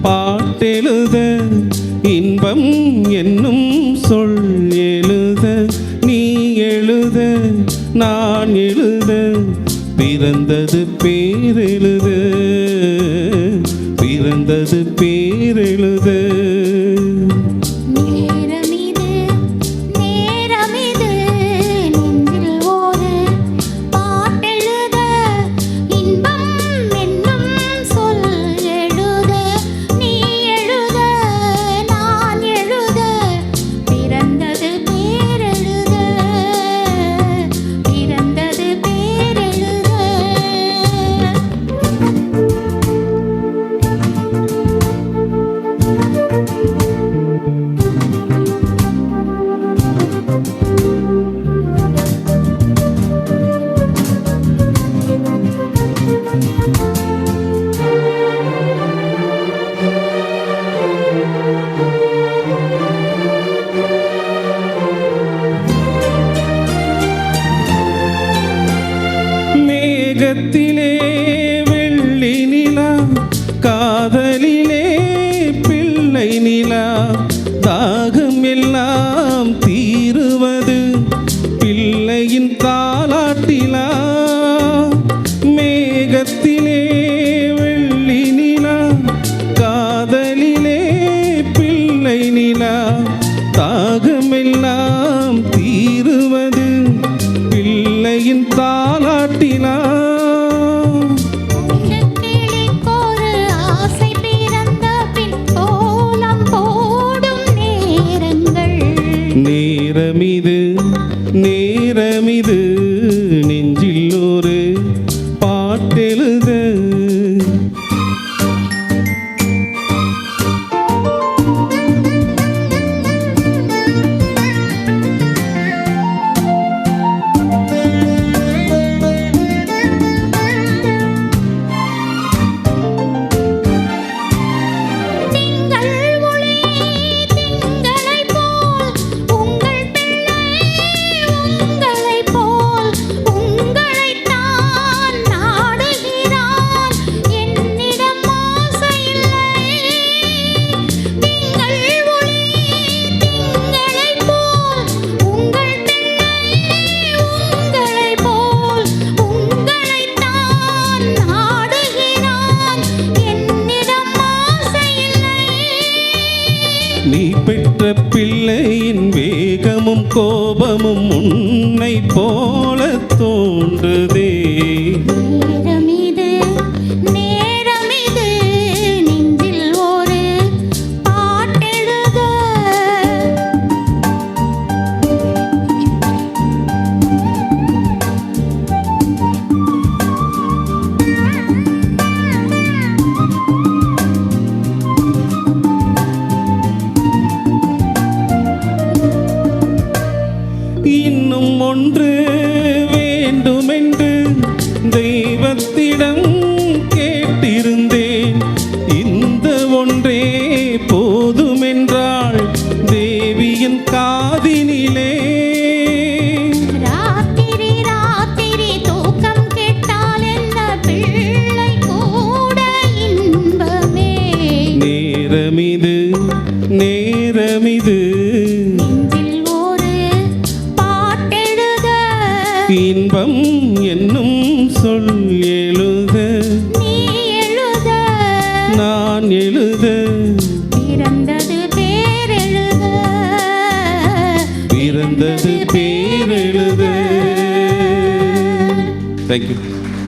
பாட்டெழுத இன்பம் என்னும் சொல் எழுத நீ எழுத நான் எழுத பிறந்தது பேரெழுத பிறந்தது பேரெழுத மேகத்திலே வெள்ளி நிலா காதலிலே பிள்ளை நிலா தாகம் எல்லாம் தீருவது பிள்ளையின் தாலாட்டிலா மேகத்திலே வெள்ளி நிலா காதலிலே பிள்ளை நிலா தாகம் எல்லாம் தீருவது பிள்ளையின் தாலாட்டிலா நேரமிது நேரமிது நெஞ்சில் ஒரு பாட்டெழுத நீ பெற்ற பிள்ளையின் வேகமும் கோபமும் உன்னை போல தோன்றுதே நேரமிது நெஞ்சில் ஒரு பாட்டெழுத இன்னும் ஒன்று வேண்டுமென்று தெய்வத்திடம் கேட்டிருந்தேன் இந்த ஒன்றே போதுமென்றாள் தேவியின் காதினிலே ராத்திரி ராத்திரி தூக்கம் கேட்டால் என்ன பிள்ளை கூட இன்பமே நேரமிது நேரமிது இன்பம் என்னும் சொல் எழுத நீ எழுத நான் எழுத பிறந்தது பேரெழுத பிறந்தது பேரெழுத. Thank you.